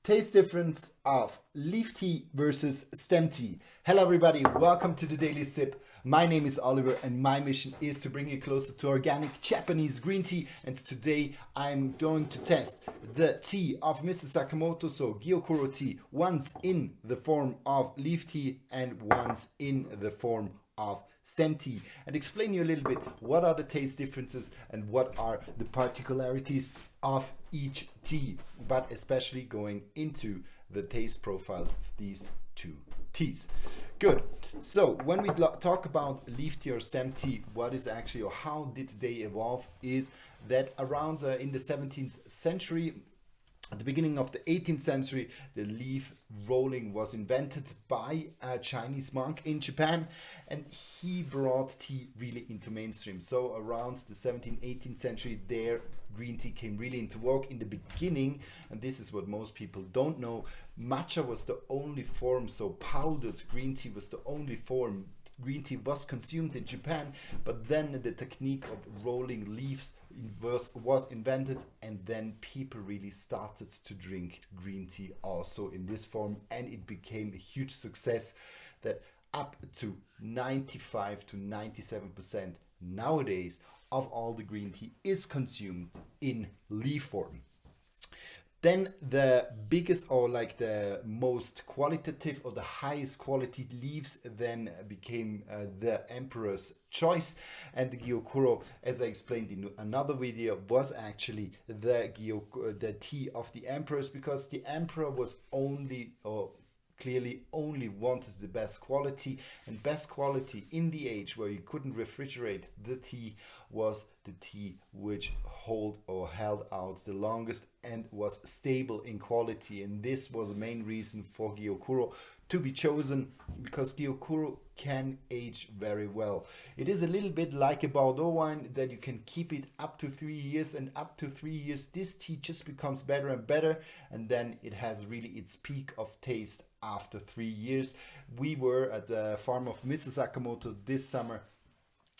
Taste difference of leaf tea versus stem tea. Hello everybody, welcome to the Daily Sip. My name is Oliver and my mission is to bring you closer to organic Japanese green tea, and today I'm going to test the tea of Mr. Sakamoto, so Gyokuro tea, once in the form of leaf tea and once in the form of stem tea, and explain you a little bit what are the taste differences and what are the particularities of each tea, but especially going into the taste profile of these two teas. Good. So when we talk about leaf tea or stem tea, what is actually, or how did they evolve, is that around in the 17th century, at the beginning of the 18th century, the leaf rolling was invented by a Chinese monk in Japan, and he brought tea really into mainstream. So around the 17th, 18th century, there green tea came really into vogue. In the beginning, and this is what most people don't know, matcha was the only form, so powdered green tea was the only form green tea was consumed in Japan, but then the technique of rolling leaves was invented, and then people really started to drink green tea also in this form, and it became a huge success that up to 95 to 97% nowadays of all the green tea is consumed in leaf form. Then the biggest, or like the most qualitative or the highest quality leaves then became the emperor's choice, and the Gyokuro, as I explained in another video, was actually the tea of the emperors, because the emperor was clearly only wanted the best quality, and best quality in the age where you couldn't refrigerate the tea was the tea which held out the longest and was stable in quality. And this was the main reason for Gyokuro to be chosen, because Gyokuro can age very well. It is a little bit like a Bordeaux wine, that you can keep it up to 3 years, and up to 3 years this tea just becomes better and better, and then it has really its peak of taste after 3 years. We were at the farm of Mr. Sakamoto this summer,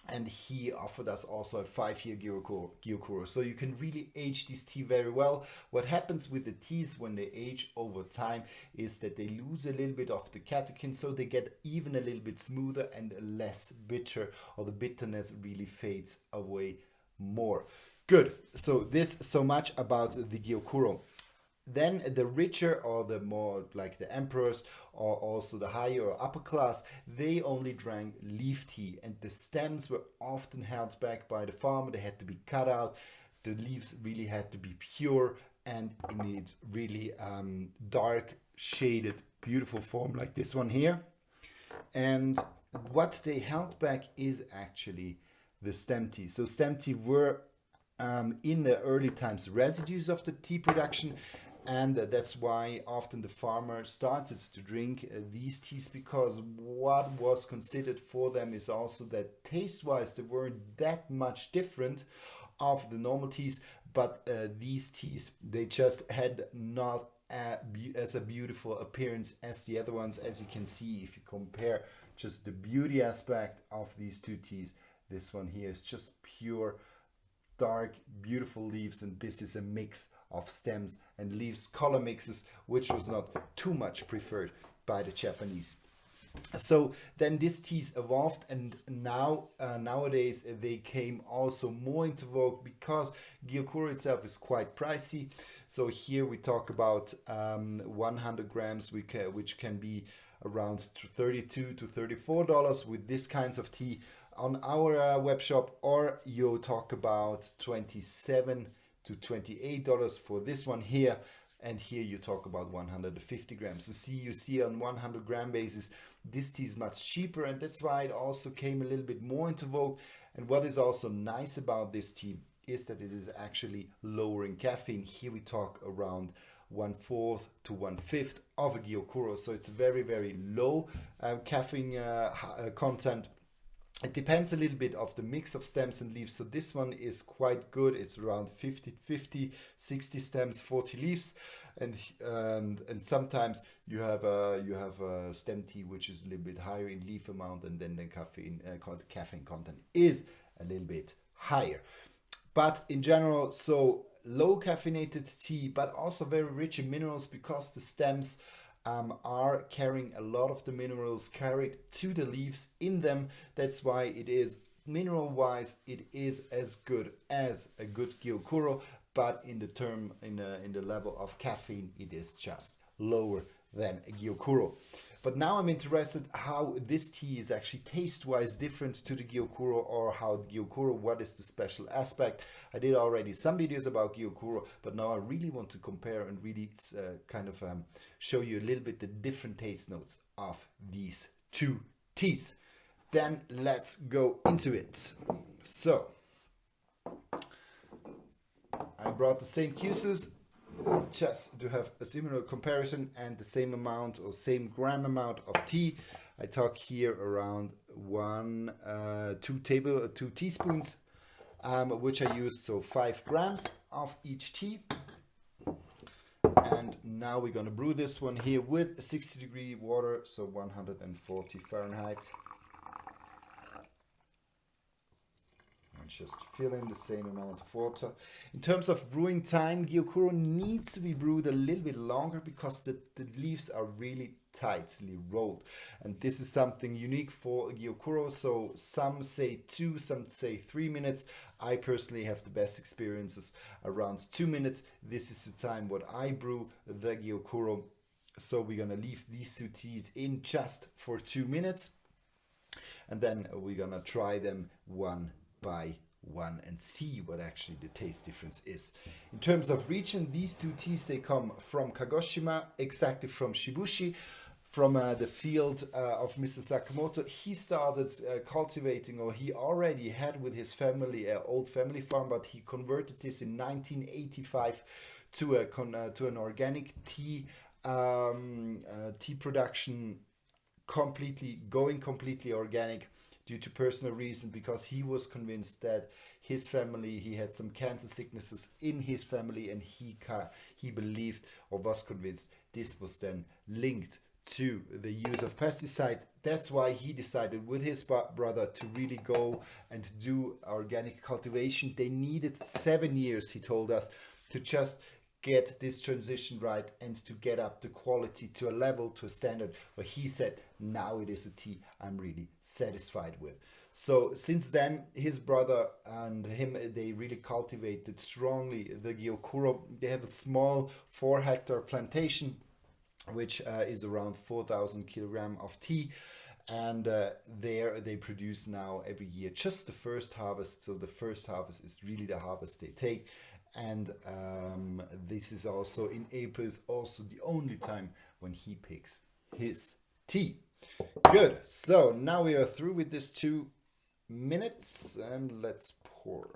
and he offered us also a 5-year Gyokuro. So you can really age this tea very well. What happens with the teas when they age over time is that they lose a little bit of the catechin, so they get even a little bit smoother and less bitter, or the bitterness really fades away more. Good. So much about the Gyokuro. Then the richer, or the more like the emperors, or also the higher or upper class, they only drank leaf tea, and the stems were often held back by the farmer. They had to be cut out. The leaves really had to be pure and in its really dark shaded beautiful form, like this one here. And what they held back is actually the stem tea. So stem tea were in the early times residues of the tea production, and that's why often the farmer started to drink these teas, because what was considered for them is also that taste-wise they weren't that much different of the normal teas, but these teas, they just had not as a beautiful appearance as the other ones. As you can see, if you compare just the beauty aspect of these two teas, this one here is just pure dark beautiful leaves, and this is a mix of stems and leaves, color mixes, which was not too much preferred by the Japanese. So then these teas evolved, and now nowadays they came also more into vogue, because Gyokuro itself is quite pricey. So here we talk about 100 grams, which can be around $32 to $34 with this kinds of tea on our web shop, or you talk about $27 to $28 for this one here, and here you talk about 150 grams. So you see on 100 gram basis, this tea is much cheaper, and that's why it also came a little bit more into vogue. And what is also nice about this tea is that it is actually lower in caffeine. Here we talk around 1/4 to 1/5 of a Gyokuro, so it's very, very low caffeine content. It depends a little bit of the mix of stems and leaves. So this one is quite good. It's around 50-50, 60 stems, 40 leaves, and sometimes you have a stem tea which is a little bit higher in leaf amount, and then the caffeine content is a little bit higher. But in general, so low caffeinated tea, but also very rich in minerals because the stems are carrying a lot of the minerals carried to the leaves in them. That's why it is mineral wise, it is as good as a good Gyokuro, but in the level of caffeine, it is just lower than a Gyokuro. But now I'm interested how this tea is actually taste-wise different to the Gyokuro, or how the Gyokuro, what is the special aspect. I did already some videos about Gyokuro, but now I really want to compare and really show you a little bit the different taste notes of these two teas. Then let's go into it. So, I brought the same cues just to have a similar comparison and the same amount or same gram amount of tea. I talk here around 2 teaspoons, which I used, so 5 grams of each tea. And now we're gonna brew this one here with 60-degree water, so 140 Fahrenheit. Just fill in the same amount of water. In terms of brewing time, Gyokuro needs to be brewed a little bit longer because the leaves are really tightly rolled. And this is something unique for Gyokuro. So some say 2, some say 3 minutes. I personally have the best experiences around 2 minutes. This is the time what I brew the Gyokuro. So we're gonna leave these 2 teas in just for 2 minutes. And then we're gonna try them one by one and see what actually the taste difference is. In terms of region, these 2 teas, they come from Kagoshima, exactly from Shibushi, from the field of Mr. Sakamoto. He started cultivating, or he already had with his family an old family farm, but he converted this in 1985 to an organic tea production, completely organic, due to personal reason, because he was convinced that his family, he had some cancer sicknesses in his family, and he believed, or was convinced, this was then linked to the use of pesticide. That's why he decided with his brother to really go and do organic cultivation. They needed 7 years, he told us, to just get this transition right and to get up the quality to a level, to a standard where he said, now it is a tea I'm really satisfied with. So since then, his brother and him, they really cultivated strongly the Gyokuro. They have a small 4-hectare plantation, which is around 4,000 kilograms of tea. And there they produce now every year just the first harvest. So the first harvest is really the harvest they take. And this is also in April, is also the only time when he picks his tea. Good. So now we are through with this 2 minutes, and let's pour.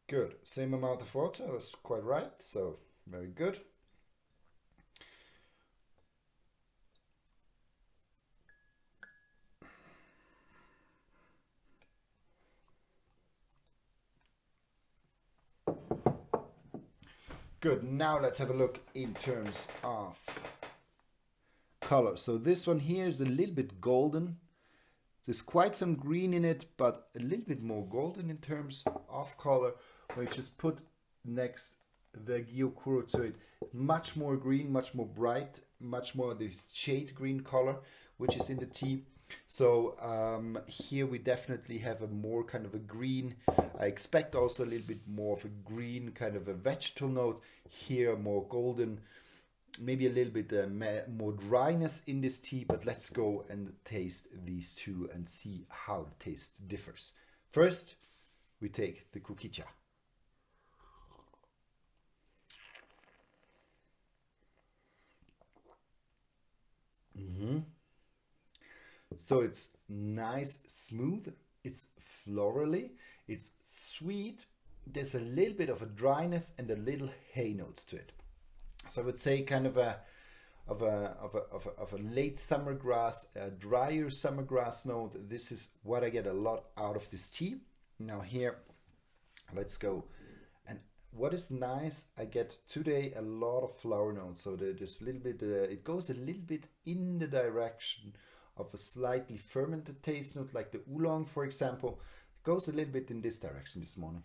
Good. Same amount of water. That's quite right. So very good. Good, now let's have a look in terms of color. So this one here is a little bit golden. There's quite some green in it, but a little bit more golden in terms of color. We just put next the Gyokuro to it. Much more green, much more bright, much more this shade green color, which is in the tea. So here we definitely have a more kind of a green. I expect also a little bit more of a green kind of a vegetal note. Here more golden, maybe a little bit more dryness in this tea, but let's go and taste these 2 and see how the taste differs. First, we take the Kukicha. So it's nice, smooth, it's florally, it's sweet, there's a little bit of a dryness and a little hay notes to it. So I would say kind of a late summer grass, a drier summer grass note. This is what I get a lot out of this tea. Now here, let's go. And what is nice, I get today a lot of flower notes. So there's a little bit, it goes a little bit in the direction of a slightly fermented taste note, like the oolong, for example. It goes a little bit in this direction this morning.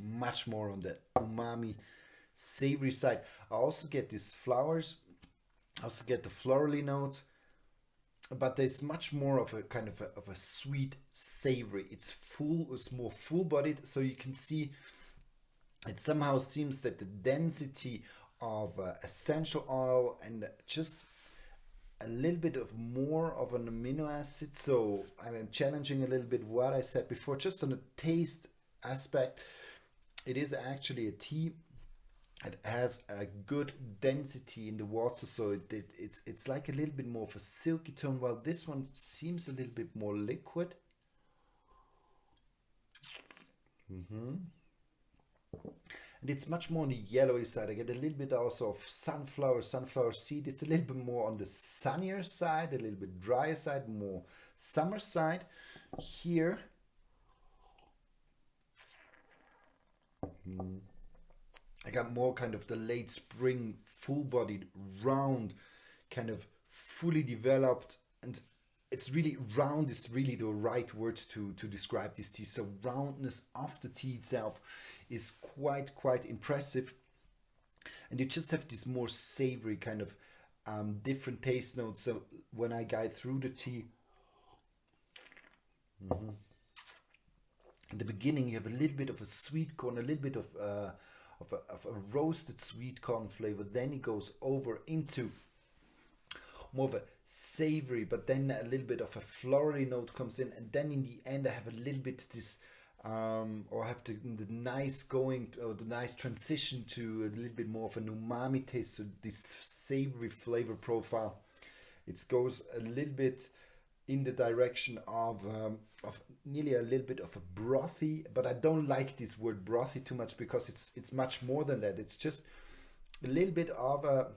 Much more on the umami savory side. I also get these flowers. I also get the florally note, but there's much more of a kind of a sweet savory. It's full, it's more full bodied, so you can see it somehow seems that the density of essential oil and just a little bit of more of an amino acid. So I'm challenging a little bit what I said before, just on a taste aspect. It is actually a tea. It has a good density in the water, so it's like a little bit more of a silky tone, while this one seems a little bit more liquid. And it's much more on the yellowy side. I get a little bit also of sunflower seed. It's a little bit more on the sunnier side, a little bit drier side, more summer side. Here, I got more kind of the late spring, full-bodied, round, kind of fully developed, and it's really round is really the right word to describe this tea. So roundness of the tea itself is quite impressive, and you just have this more savory kind of different taste notes. So when I guide through the tea, in the beginning you have a little bit of a sweet corn, a little bit of a roasted sweet corn flavor. Then it goes over into more of a savory, but then a little bit of a floral note comes in, and then in the end I have a little bit this or have the nice transition to a little bit more of an umami taste. So this savory flavor profile, it goes a little bit in the direction of nearly a little bit of a brothy, but I don't like this word brothy too much, because it's much more than that. It's just a little bit of a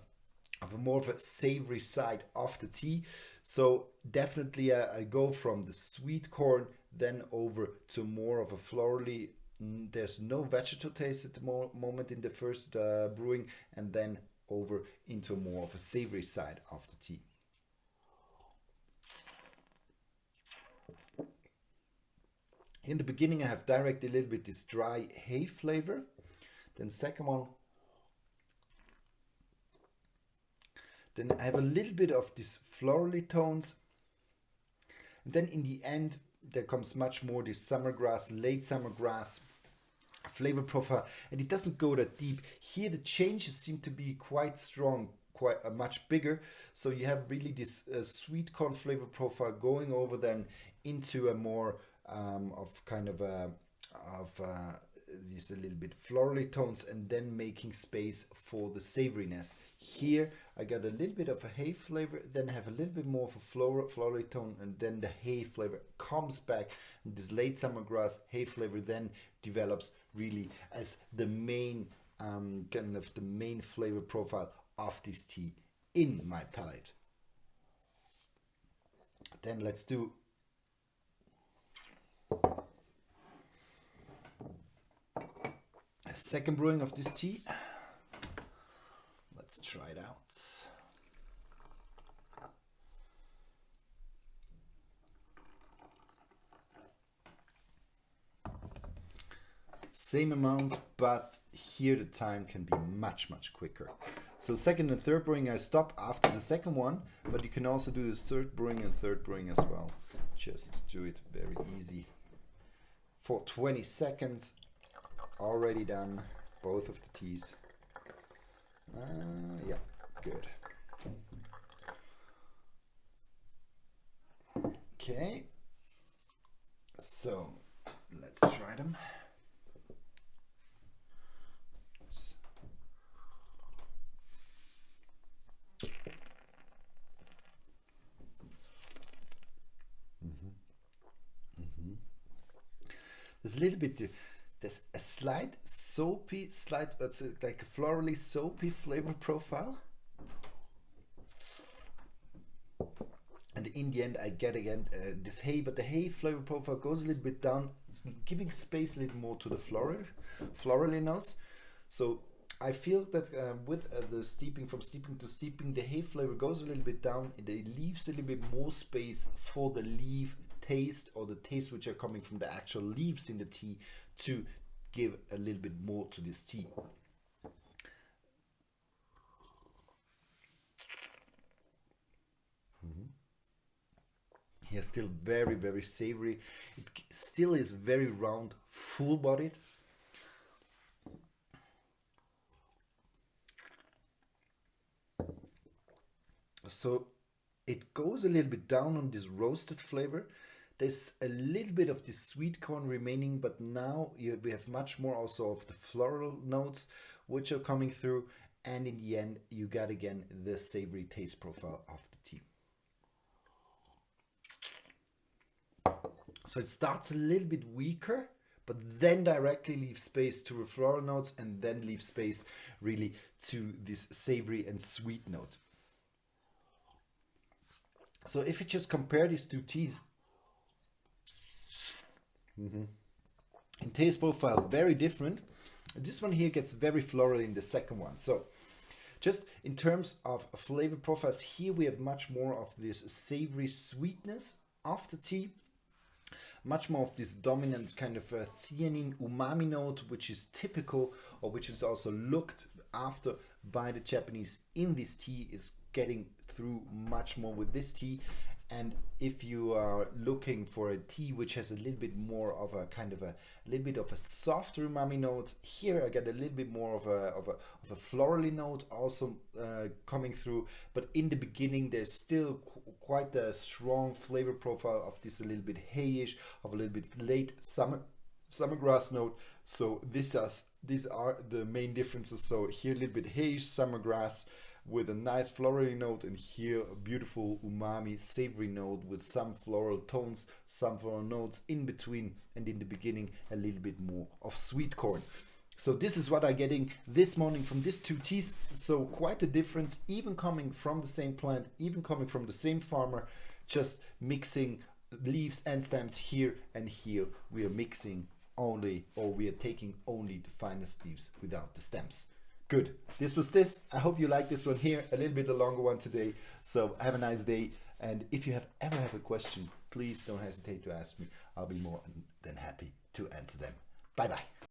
more of a savory side of the tea. So definitely I go from the sweet corn then over to more of a florally. There's no vegetal taste at the moment in the first brewing, and then over into more of a savory side of the tea. In the beginning I have direct a little bit this dry hay flavor. Then second one, then I have a little bit of these florally tones. And then in the end there comes much more this summer grass, late summer grass flavor profile, and it doesn't go that deep. Here the changes seem to be quite strong, quite much bigger. So you have really this sweet corn flavor profile going over then into a more of kind of these a little bit florally tones, and then making space for the savoriness. Here I got a little bit of a hay flavor, then I have a little bit more of a florally tone, and then the hay flavor comes back, and this late summer grass hay flavor then develops really as the main kind of the main flavor profile of this tea in my palate. Then let's do a second brewing of this tea. Let's try it out. Same amount, but here the time can be much quicker. So second and third brewing I stop after the second one, but you can also do the third brewing and third brewing as well. Just do it very easy. For 20 seconds, already done both of the teas. Yeah, good. Okay, so let's try them. There's a little bit, there's a slight soapy, it's like a florally soapy flavor profile. And in the end I get again this hay, but the hay flavor profile goes a little bit down, giving space a little more to the florally notes. So I feel that with the steeping, from steeping to steeping, the hay flavor goes a little bit down and it leaves a little bit more space for the leaf taste, or the taste which are coming from the actual leaves in the tea, to give a little bit more to this tea. Here, still very, very savory. It still is very round, full bodied. So it goes a little bit down on this roasted flavor. There's a little bit of the sweet corn remaining, but now we have much more also of the floral notes which are coming through. And in the end, you got again the savory taste profile of the tea. So it starts a little bit weaker, but then directly leaves space to the floral notes, and then leaves space really to this savory and sweet note. So if you just compare these two teas, in taste profile, very different. This one here gets very floral in the second one. So just in terms of flavor profiles, here we have much more of this savory sweetness of the tea, much more of this dominant kind of a theanine umami note, which is typical, or which is also looked after by the Japanese in this tea, is getting through much more with this tea. And if you are looking for a tea which has a little bit more of a kind of a little bit of a softer umami note, here I get a little bit more of a florally note also coming through. But in the beginning, there's still quite a strong flavor profile of this, a little bit hayish, of a little bit late summer grass note. So these are the main differences. So here a little bit hayish summer grass with a nice florally note, and here a beautiful umami savory note with some floral tones, some floral notes in between, and in the beginning a little bit more of sweet corn. So this is what I'm getting this morning from these two teas. So quite a difference, even coming from the same plant, even coming from the same farmer, just mixing leaves and stems here, and here we are mixing only, or we are taking only the finest leaves without the stems. Good. This was this. I hope you like this one here, a little bit a longer one today. So have a nice day. And if you ever have a question, please don't hesitate to ask me. I'll be more than happy to answer them. Bye bye.